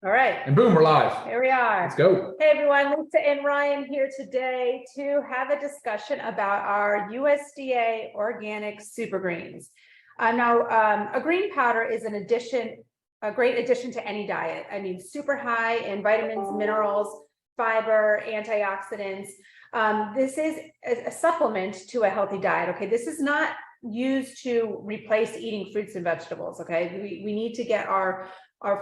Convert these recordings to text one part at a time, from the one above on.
All right. And boom, we're live. Here we are. Let's go. Hey everyone, Lisa and Ryan here today to have a discussion about our USDA organic super greens. Now, a green powder is a great addition to any diet. I mean, super high in vitamins, minerals, fiber, antioxidants. This is a supplement to a healthy diet. Okay, this is not used to replace eating fruits and vegetables. Okay, we need to get our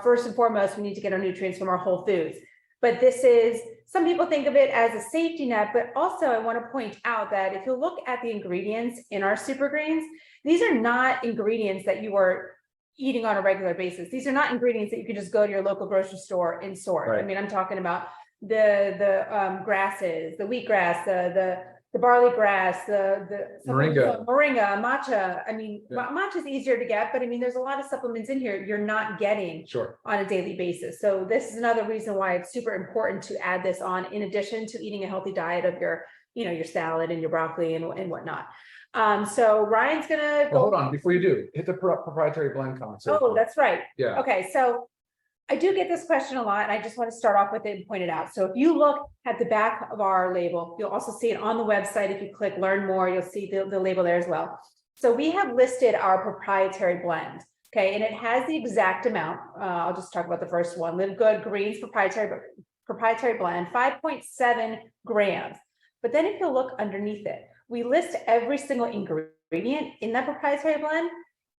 first and foremost, we need to get our nutrients from our whole foods. But this is, some people think of it as a safety net, but also I want to point out that if you look at the ingredients in our super greens, these are not ingredients that you are eating on a regular basis. These are not ingredients that you can just go to your local grocery store and sort. Right. I mean, I'm talking about the grasses, the wheatgrass, the barley grass, the Moringa, matcha. I mean, matcha is easier to get, but I mean, there's a lot of supplements in here you're not getting on a daily basis. So this is another reason why it's super important to add this on, in addition to eating a healthy diet of your, your salad and your broccoli and whatnot. So Ryan's gonna go. Hold on, before you do, hit the proprietary blend console. Oh, that's right. Yeah. Okay, so I do get this question a lot, and I just want to start off with it and point it out. So if you look at the back of our label, you'll also see it on the website. If you click learn more, you'll see the label there as well. So we have listed our proprietary blend, okay, and it has the exact amount. I'll just talk about the first one, LiveGood Greens proprietary blend, 5.7 grams. But then if you look underneath it, we list every single ingredient in that proprietary blend,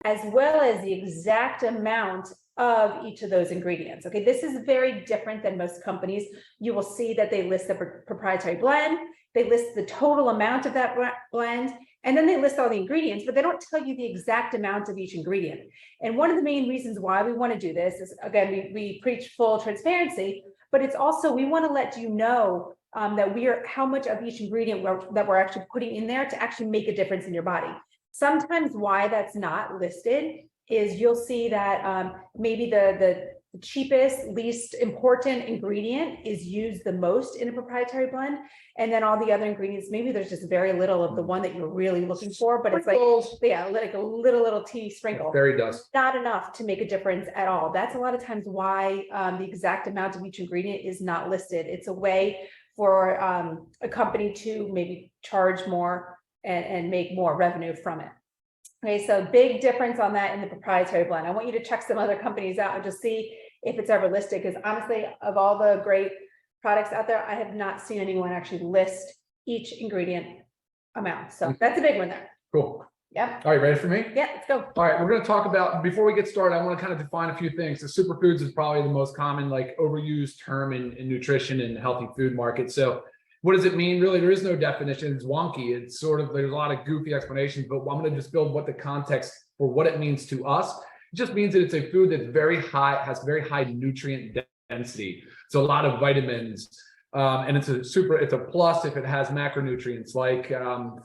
as well as the exact amount of each of those ingredients. Okay, this is very different than most companies. You will see that they list the proprietary blend, they list the total amount of that blend, and then they list all the ingredients, but they don't tell you the exact amount of each ingredient. And one of the main reasons why we want to do this is, again, we preach full transparency, but it's also, we want to let you know that how much of each ingredient that we're actually putting in there to actually make a difference in your body. Sometimes why that's not listed is you'll see that maybe the cheapest, least important ingredient is used the most in a proprietary blend. And then all the other ingredients, maybe there's just very little of the one that you're really looking for, but it's like a little teeny sprinkle. Fairy dust. Not enough to make a difference at all. That's a lot of times why the exact amount of each ingredient is not listed. It's a way for a company to maybe charge more and make more revenue from it. Okay, so big difference on that in the proprietary blend. I want you to check some other companies out and just see if it's ever listed, because honestly, of all the great products out there, I have not seen anyone actually list each ingredient amount. So that's a big one there. Cool. Yeah. All right, ready for me? Yeah, let's go. All right, we're going to talk about, before we get started, I want to kind of define a few things. The superfoods is probably the most common, like, overused term in nutrition and healthy food market. So what does it mean? Really, there is no definition. It's wonky. It's sort of, there's a lot of goofy explanations, but I'm going to just build what the context for what it means to us. It just means that it's a food that's very high, has very high nutrient density. So a lot of vitamins, and it's a plus if it has macronutrients like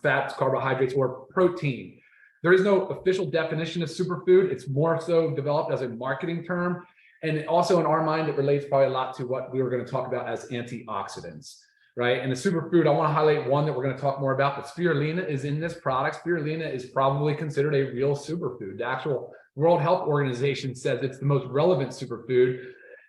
fats, carbohydrates, or protein. There is no official definition of superfood. It's more so developed as a marketing term. And also in our mind, it relates probably a lot to what we were going to talk about as antioxidants. Right. And the superfood, I want to highlight one that we're going to talk more about, but spirulina is in this product. Spirulina is probably considered a real superfood. The actual World Health Organization says it's the most relevant superfood.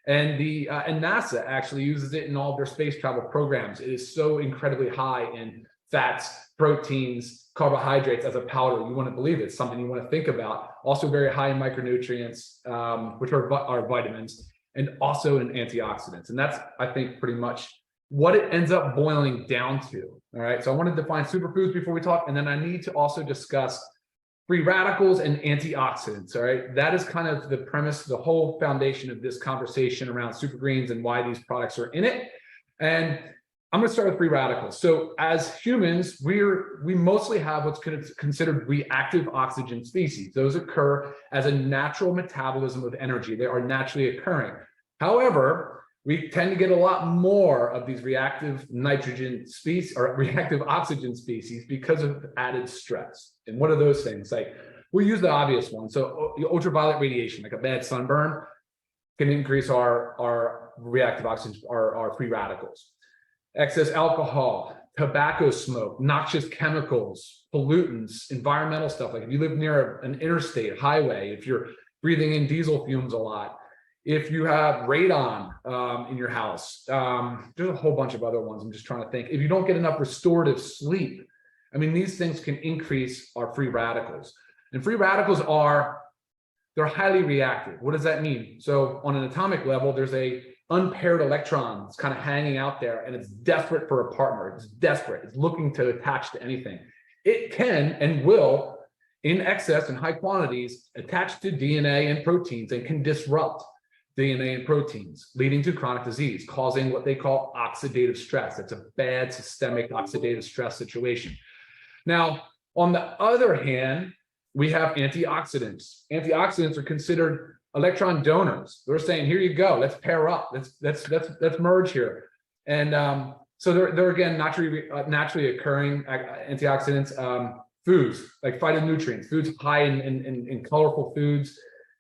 And and NASA actually uses it in all of their space travel programs. It is so incredibly high in fats, proteins, carbohydrates as a powder. You want to believe it's something you want to think about. Also very high in micronutrients, which are vitamins, and also in antioxidants. And that's, I think, pretty much what it ends up boiling down to. All right. So I want to define superfoods before we talk. And then I need to also discuss free radicals and antioxidants. All right. That is kind of the premise, the whole foundation of this conversation around super greens and why these products are in it. And I'm going to start with free radicals. So as humans, we mostly have what's considered reactive oxygen species. Those occur as a natural metabolism of energy. They are naturally occurring. However, we tend to get a lot more of these reactive nitrogen species or reactive oxygen species because of added stress. And what are those things? Like, we'll use the obvious one. So ultraviolet radiation, like a bad sunburn, can increase our reactive oxygen, our free radicals. Excess alcohol, tobacco smoke, noxious chemicals, pollutants, environmental stuff. Like if you live near an interstate highway, if you're breathing in diesel fumes a lot, If you have radon in your house, there's a whole bunch of other ones. I'm just trying to think. If you don't get enough restorative sleep, I mean, these things can increase our free radicals. And free radicals they're highly reactive. What does that mean? So on an atomic level, there's a unpaired electron that's kind of hanging out there, and it's desperate for a partner. It's desperate. It's looking to attach to anything. It can and will, in excess and high quantities, attach to DNA and proteins and can disrupt DNA and proteins, leading to chronic disease, causing what they call oxidative stress. That's a bad systemic oxidative stress situation. Now, on the other hand, we have antioxidants. Antioxidants are considered electron donors. They're saying, here you go, let's pair up, let's merge here. And so they're again naturally occurring antioxidants. Foods like phytonutrients, foods high in colorful foods,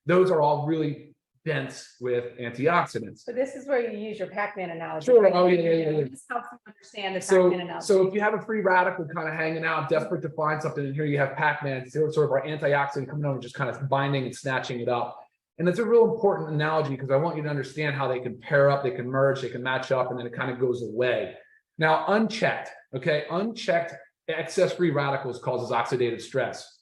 those are all really dense with antioxidants. So this is where you use your Pac-Man analogy. Sure. Right? Oh, yeah. This helps you understand the Pac-Man analogy. So if you have a free radical kind of hanging out, desperate to find something, and here you have Pac-Man, sort of our antioxidant coming over, just kind of binding and snatching it up. And it's a real important analogy because I want you to understand how they can pair up, they can merge, they can match up, and then it kind of goes away. Now, unchecked, okay, unchecked excess free radicals causes oxidative stress.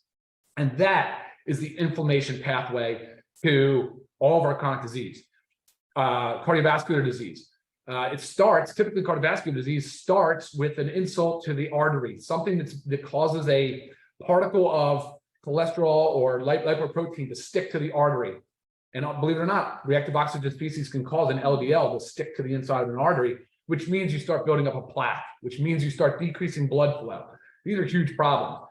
And that is the inflammation pathway to all of our chronic disease, cardiovascular disease. Typically cardiovascular disease starts with an insult to the artery, something that causes a particle of cholesterol or lipoprotein to stick to the artery. And believe it or not, reactive oxygen species can cause an LDL to stick to the inside of an artery, which means you start building up a plaque, which means you start decreasing blood flow. These are huge problems.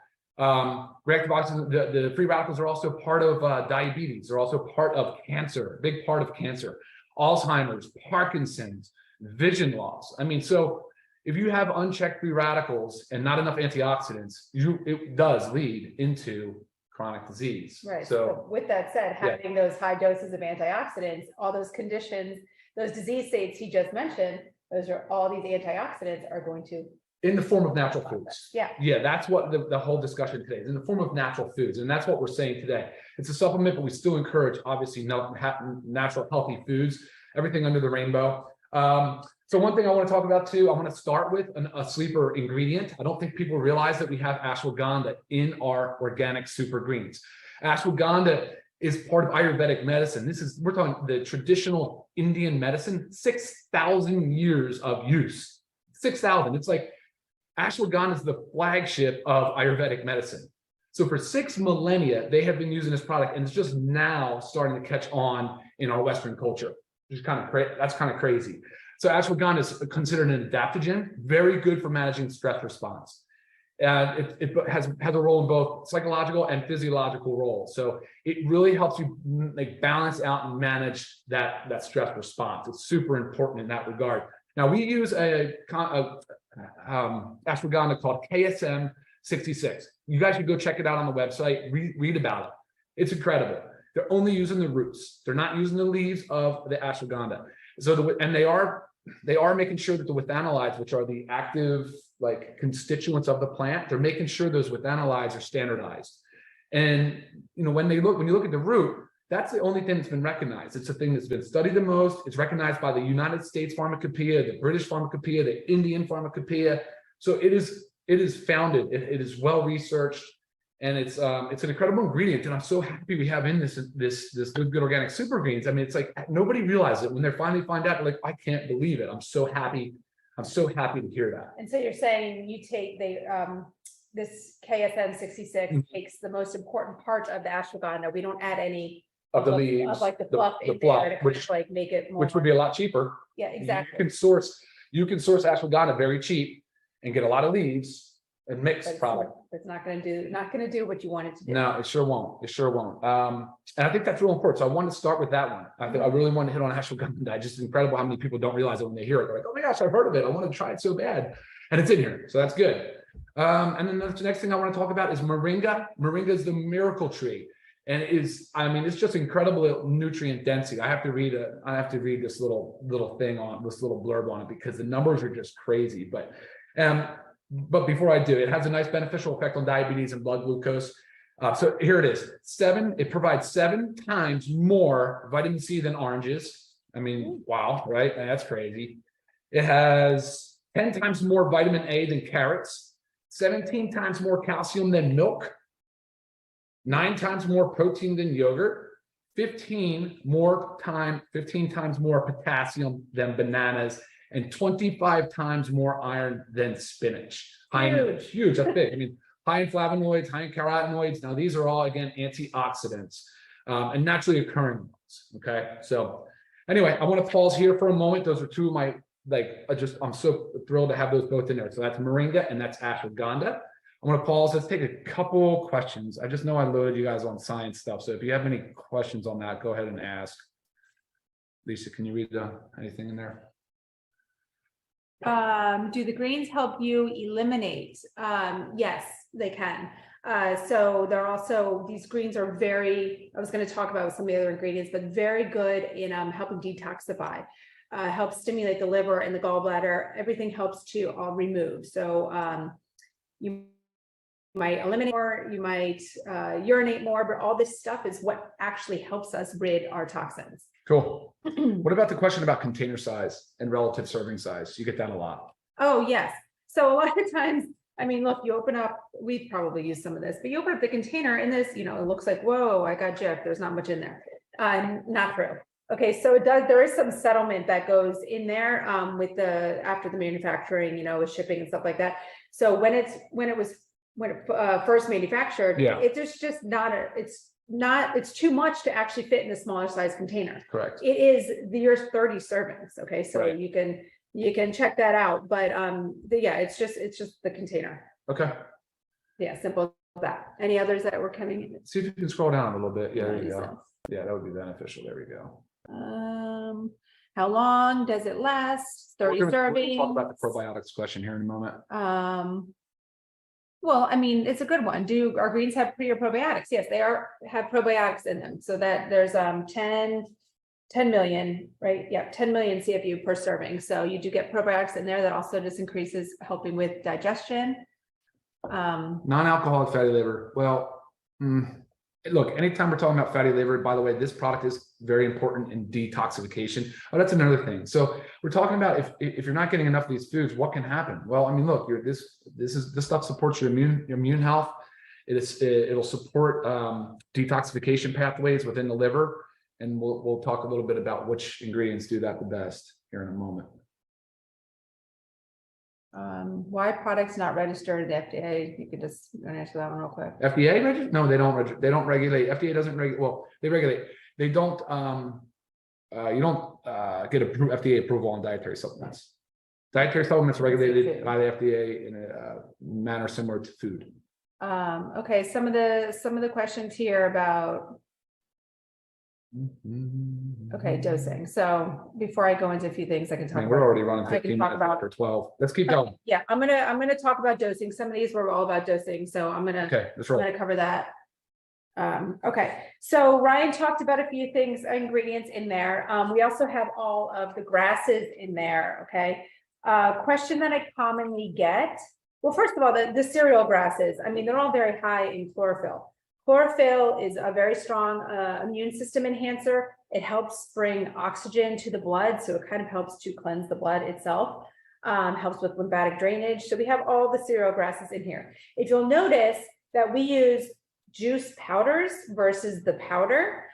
Reactive oxygen, the free radicals are also part of diabetes. They're also part of cancer, a big part of cancer, Alzheimer's, Parkinson's, vision loss. I mean, so if you have unchecked free radicals and not enough antioxidants, it does lead into chronic disease. Right. So with that said, having those high doses of antioxidants, all those conditions, those disease states he just mentioned, those are all these antioxidants are going to in the form of natural foods. Yeah, that's what the whole discussion today is, in the form of natural foods. And that's what we're saying today. It's a supplement, but we still encourage, obviously, natural, healthy foods, everything under the rainbow. So one thing I want to talk about too, I want to start with a sleeper ingredient. I don't think people realize that we have ashwagandha in our organic super greens. Ashwagandha is part of Ayurvedic medicine. We're talking the traditional Indian medicine, 6,000 years of use. 6,000. It's like ashwagandha is the flagship of Ayurvedic medicine. So for 6 millennia, they have been using this product, and it's just now starting to catch on in our Western culture. Which is that's kind of crazy. So ashwagandha is considered an adaptogen, very good for managing stress response. And it has a role in both psychological and physiological roles. So it really helps you balance out and manage that stress response. It's super important in that regard. Now we use a ashwagandha called KSM 66. You guys should go check it out on the website, read about it. It's incredible. They're only using the roots. They're not using the leaves of the ashwagandha. So they are making sure that the withanolides, which are the active constituents of the plant, they're making sure those withanolides are standardized. And when you look at the root, that's the only thing that's been recognized. It's the thing that's been studied the most. It's recognized by the United States Pharmacopoeia, the British Pharmacopoeia, the Indian Pharmacopoeia. So it is founded. It is well researched, and it's an incredible ingredient. And I'm so happy we have in this good organic super greens. I mean, it's like nobody realizes it when they finally find out. They're like, I can't believe it. I'm so happy. I'm so happy to hear that. And so you're saying you take this KSM 66 takes the most important part of the ashwagandha. We don't add any of the leaves, of the fluff in fluff, there to which make it more, which would be a lot cheaper. Yeah, exactly. You can source ashwagandha very cheap and get a lot of leaves and mix product. It's not going to do what you want it to do. No, it sure won't. And I think that's real important. So I wanted to start with that one. I really want to hit on ashwagandha. Just incredible how many people don't realize it when they hear it. They're like, oh my gosh, I've heard of it. I want to try it so bad. And it's in here. So that's good. And then the next thing I want to talk about is moringa. Moringa is the miracle tree. And it's just incredible nutrient density. I have to read this little thing on this little blurb on it because the numbers are just crazy. But before I do, it has a nice beneficial effect on diabetes and blood glucose. So here it is. It provides 7 times more vitamin C than oranges. I mean, wow, right? That's crazy. It has 10 times more vitamin A than carrots, 17 times more calcium than milk, 9 times more protein than yogurt, 15 times more potassium than bananas, and 25 times more iron than spinach. Huge, that's big. I mean, high in flavonoids, high in carotenoids. Now, these are all, again, antioxidants and naturally occurring ones. Okay. So anyway, I want to pause here for a moment. Those are two of my, I'm so thrilled to have those both in there. So that's moringa and that's ashwagandha. I'm going to pause. Let's take a couple questions. I just know I loaded you guys on science stuff. So if you have any questions on that, go ahead and ask. Lisa, can you read anything in there? Do the greens help you eliminate? Yes, they can. So they're also, these greens are very, I was going to talk about some of the other ingredients, but very good in helping detoxify, helps stimulate the liver and the gallbladder. Everything helps to remove. So you might eliminate more, you might urinate more, but all this stuff is what actually helps us rid our toxins. Cool. What about the question about container size and relative serving size? You get that a lot. Oh, yes. So a lot of times, I mean, look, you open up, we've probably used some of this, but you open up the container and this, it looks like, whoa, I got gypped. There's not much in there. Not true. Okay, so there is some settlement that goes in there after the manufacturing, with shipping and stuff like that. So when it first manufactured, it's just it's too much to actually fit in a smaller size container. Correct. It is your 30 servings. Okay, so right. you can check that out, but it's just the container. Okay. Yeah, simple as that. Any others that were coming in? See if you can scroll down a little bit. Yeah, there you go. Yeah, that would be beneficial. There we go. How long does it last? 30 servings. We'll talk about the probiotics question here in a moment. Well, I mean, it's a good one. Do our greens have pre or probiotics? Yes, they have probiotics in them. So that there's 10 million, right? Yeah, 10 million CFU per serving. So you do get probiotics in there. That also just increases helping with digestion. Non-alcoholic fatty liver. Well, look, anytime we're talking about fatty liver, by the way, this product is very important in detoxification. Oh, that's another thing. So we're talking about if you're not getting enough of these foods, what can happen? Well, I mean, look, this stuff supports your immune health. It'll support detoxification pathways within the liver, and we'll talk a little bit about which ingredients do that the best here in a moment. Why products not registered at the FDA? You could just answer that one real quick. FDA register? No, they don't regulate. FDA doesn't regulate. Well, they regulate. They don't. You don't get FDA approval on dietary supplements. Dietary supplements are regulated by the FDA in a manner similar to food. Okay, some of the questions here about. Okay, dosing. So before I go into a few things, I can talk. We're already running 15 minutes after 12. Let's keep going. Yeah, I'm gonna talk about dosing. Some of these were all about dosing, so I'm gonna cover that. Okay, so Ryan talked about a few things, ingredients in there. We also have all of the grasses in there. Okay, question that I commonly get. Well, first of all, the cereal grasses. I mean, they're all very high in chlorophyll. Chlorophyll is a very strong immune system enhancer. It helps bring oxygen to the blood, so it kind of helps to cleanse the blood itself, helps with lymphatic drainage. So we have all the cereal grasses in here. If you'll notice that we use juice powders versus the powder,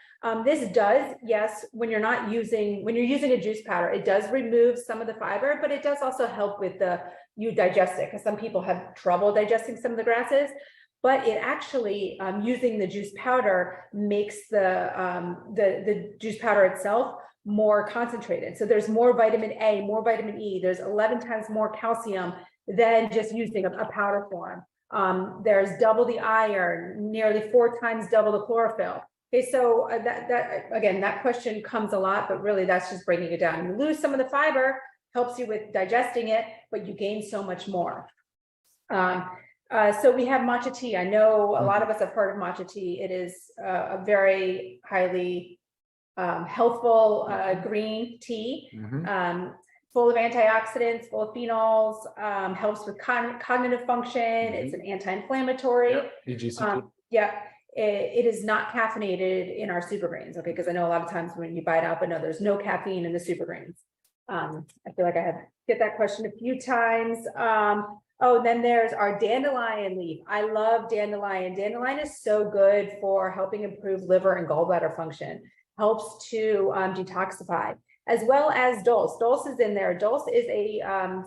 this does, yes, when you're using a juice powder, it does remove some of the fiber, but it does also help with you digest it, because some people have trouble digesting some of the grasses. But it actually, using the juice powder makes the juice powder itself more concentrated. So there's more vitamin A, more vitamin E. There's 11 times more calcium than just using a powder form. There's double the iron, nearly 4 times double the chlorophyll. Okay, so that question comes a lot, but really that's just breaking it down. You lose some of the fiber, helps you with digesting it, but you gain so much more. So we have matcha tea. I know a lot of us have heard of matcha tea. It is a very highly healthful green tea, full of antioxidants, full of phenols, helps with cognitive function. It's an anti-inflammatory. EGCT. Yeah, it is not caffeinated in our super greens. Okay, because I know a lot of times when you buy it out, but no, there's no caffeine in the super greens. I feel like I had get that question a few times. Oh, then there's our dandelion leaf. I love dandelion. Dandelion is so good for helping improve liver and gallbladder function, helps to detoxify, as well as dulse. Dulse is in there. Dulse is a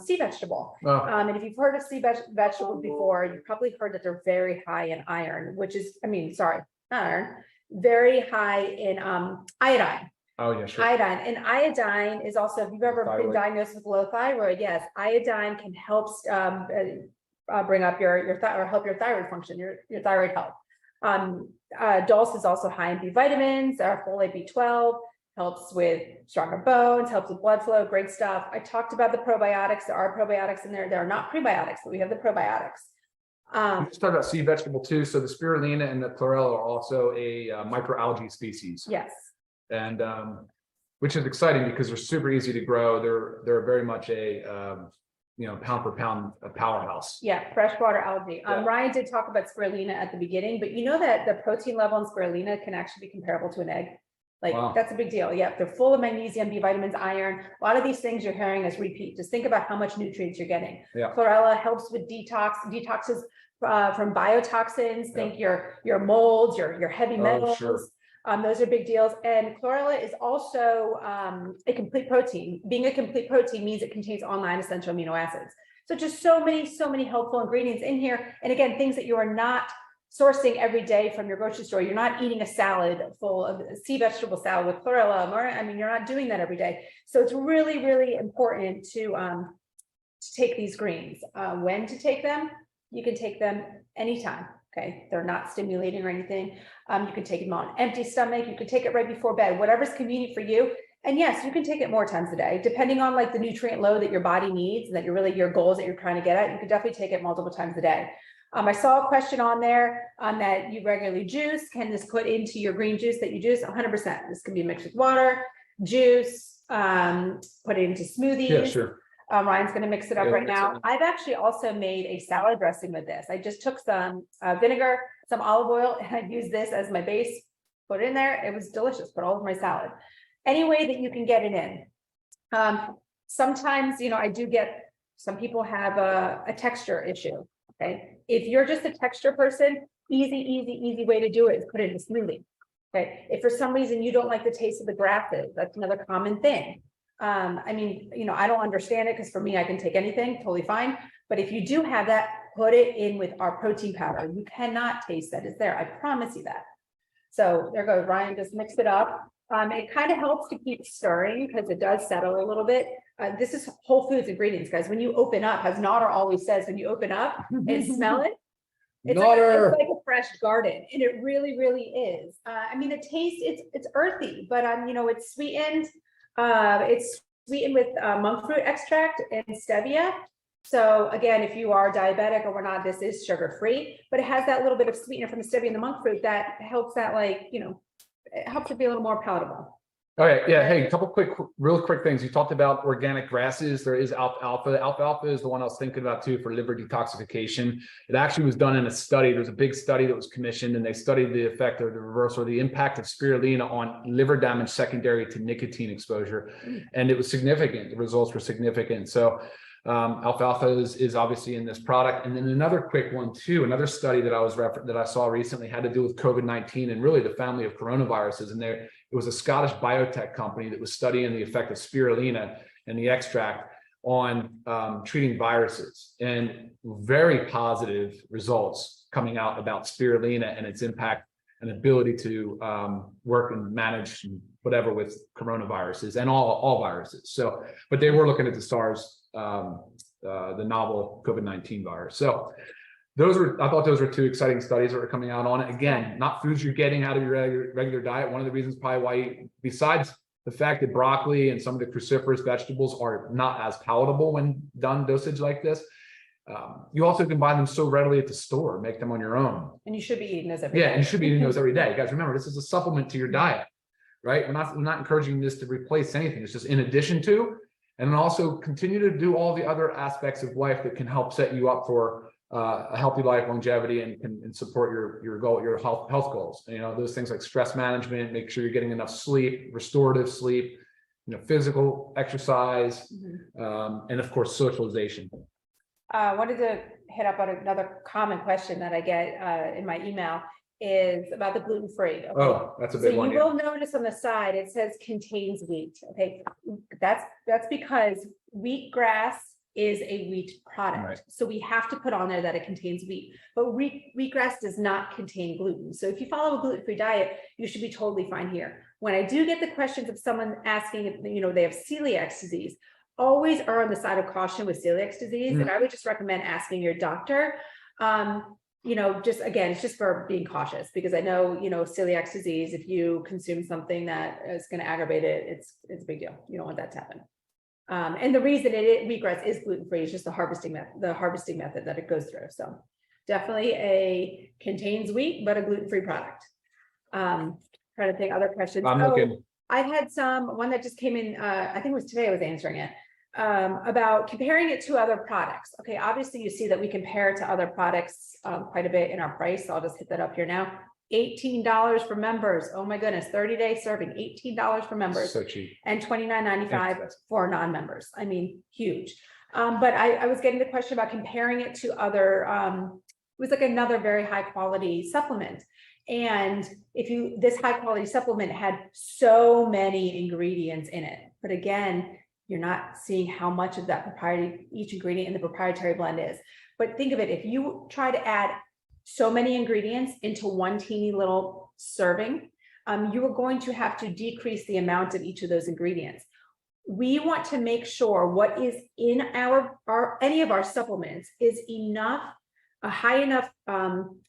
sea vegetable. Oh. And if you've heard of sea vegetables before, you've probably heard that they're very high in iron, which is, iron, very high in iodine. Oh, yeah, sure. Iodine. And iodine is also, if you've ever been diagnosed with low thyroid, yes, iodine can help bring up your or help your thyroid function, your thyroid health. Dulse is also high in B vitamins, folate, B12, helps with stronger bones, helps with blood flow, great stuff. I talked about the probiotics. There are probiotics in there. There are not prebiotics, but we have the probiotics. We just talked about sea vegetable too. So the spirulina and the chlorella are also a microalgae species. Yes. And which is exciting because they're super easy to grow. They're very much a pound for pound a powerhouse. Yeah, freshwater algae. Yeah. Ryan did talk about spirulina at the beginning, but you know that the protein level in spirulina can actually be comparable to an egg. Like, wow. That's a big deal. Yeah, they're full of magnesium, B vitamins, iron. A lot of these things you're hearing us repeat. Just think about how much nutrients you're getting. Yeah. Chlorella helps with detoxes from biotoxins. Think your molds, your heavy metals. Sure. Those are big deals. And chlorella is also a complete protein. Being a complete protein means it contains all 9 essential amino acids. So just so many helpful ingredients in here. And again, things that you are not sourcing every day from your grocery store. You're not eating a salad full of sea vegetable salad with chlorella. You're not doing that every day. So it's really important to take these greens. When to take them? You can take them anytime. Okay, they're not stimulating or anything. You can take them on empty stomach. You can take it right before bed, whatever's convenient for you. And yes, you can take it more times a day, depending on like the nutrient load that your body needs and that your goals that you're trying to get at. You can definitely take it multiple times a day. I saw a question on there that you regularly juice. Can this put into your green juice that you juice? 100%. This can be mixed with water, juice, put it into smoothies. Yeah, sure. Ryan's going to mix it up right now. I've actually also made a salad dressing with this. I just took some vinegar, some olive oil, and I used this as my base, put it in there. It was delicious, put all over my salad. Any way that you can get it in. Sometimes, I do get, some people have a texture issue. Okay. If you're just a texture person, easy way to do it is put it in a smoothie. Okay. If for some reason you don't like the taste of the grasses, that's another common thing. I don't understand it because for me, I can take anything, totally fine. But if you do have that, put it in with our protein powder. You cannot taste that it's there. I promise you that. So there goes Ryan, just mix it up. It kind of helps to keep stirring because it does settle a little bit. This is Whole Foods ingredients, guys. When you open up, as Nader always says, when you open up and smell it, it's like a fresh garden, and it really is. The taste, it's earthy, but it's sweetened. It's sweetened with monk fruit extract and stevia. So again, if you are diabetic or whatnot, this is sugar-free, but it has that little bit of sweetener from the stevia and the monk fruit that helps that, it helps it be a little more palatable. All right. Yeah. Hey, a couple real quick things. You talked about organic grasses. There is alfalfa. Alfalfa is the one I was thinking about too for liver detoxification. It actually was done in a study. There's a big study that was commissioned, and they studied the effect of the reversal or the impact of spirulina on liver damage secondary to nicotine exposure. And it was significant. The results were significant. So alfalfa is obviously in this product. And then another quick one too, another study that I saw recently had to do with COVID-19 and really the family of coronaviruses. And it was a Scottish biotech company that was studying the effect of spirulina and the extract on treating viruses, and very positive results coming out about spirulina and its impact and ability to work and manage whatever with coronaviruses and all viruses. So, but they were looking at the SARS, the novel COVID-19 virus. So I thought those were 2 exciting studies that were coming out on it. Again, not foods you're getting out of your regular diet. One of the reasons probably why, besides the fact that broccoli and some of the cruciferous vegetables are not as palatable when done dosage like this, you also can buy them so readily at the store, make them on your own. And you should be eating those every day. Yeah, and you should be eating those every day. Guys, remember, this is a supplement to your diet, right? We're not encouraging this to replace anything. It's just in addition to, and then also continue to do all the other aspects of life that can help set you up for a healthy life, longevity, and can support your health goals. You know, those things like stress management, make sure you're getting enough sleep, restorative sleep, you know, physical exercise, and of course, socialization. Wanted to hit up on another common question that I get in my email is about the gluten-free. Okay? Oh, that's a big one. You will notice on the side, it says contains wheat. Okay, that's because wheatgrass is a wheat product. Right. So we have to put on there that it contains wheat, but wheatgrass does not contain gluten. So if you follow a gluten-free diet, you should be totally fine here. When I do get the questions of someone asking if, you know, they have celiac disease, always err on the side of caution with celiac disease. And I would just recommend asking your doctor. You know, just again, it's just for being cautious, because I know, you know, celiac disease, if you consume something that is going to aggravate it, it's a big deal. You don't want that to happen. And the reason wheatgrass is gluten-free is just the harvesting method that it goes through. So definitely contains wheat, but a gluten-free product. Trying to think other questions. I'm looking. I've had one that just came in, I think it was today I was answering it, about comparing it to other products. Okay, obviously you see that we compare it to other products quite a bit in our price. So I'll just hit that up here now. $18 for members. Oh my goodness, 30-day serving, $18 for members. So cheap. And $29.95 for non-members. I mean, huge. But I was getting the question about comparing it to other, it was like another very high quality supplement. And this high quality supplement had so many ingredients in it, but again, you're not seeing how much of that each ingredient in the proprietary blend is. But think of it, if you try to add so many ingredients into one teeny little serving, you are going to have to decrease the amount of each of those ingredients. We want to make sure what is in any of our supplements is a high enough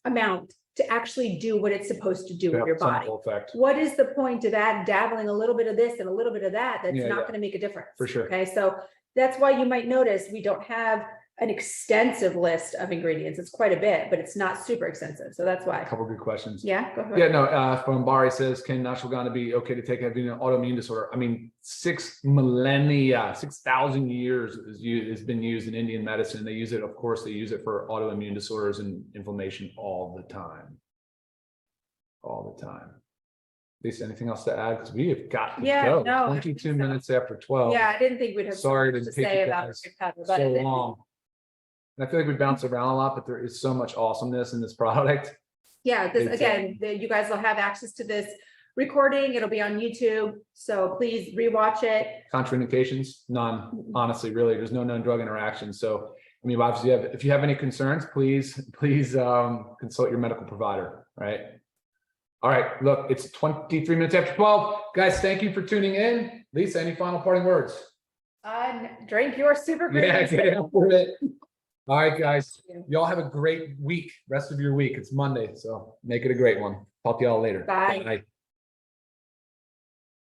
amount to actually do what it's supposed to do with your body. Effect. What is the point of dabbling a little bit of this and a little bit of that? That's not going to make a difference. For sure. Okay, so that's why you might notice we don't have an extensive list of ingredients. It's quite a bit, but it's not super extensive. So that's why. A couple good questions. Yeah, go ahead. Yeah, no, from Bari says, can ashwagandha be okay to take having an autoimmune disorder? I mean, 6,000 years has been used in Indian medicine. They use it, of course, they use it for autoimmune disorders and inflammation all the time. All the time. Lisa, anything else to add? Because we have got to go. No, 22 minutes after 12. Yeah, I didn't think we'd have Sorry so to much take say you about guys pepper, so but long. And I feel like we bounce around a lot, but there is so much awesomeness in this product. yeah, you guys will have access to this recording. It'll be on YouTube. So please rewatch it. Contraindications? None. Honestly, really, there's no known drug interaction. So, I mean, obviously, if you have any concerns, please consult your medical provider, right? All right, look, it's 23 minutes after 12. Guys, thank you for tuning in. Lisa, any final parting words? Drink your super green. Yeah, get after it. All right, guys, y'all have a great week, rest of your week. It's Monday, so make it a great one. Talk to y'all later. Bye. Bye.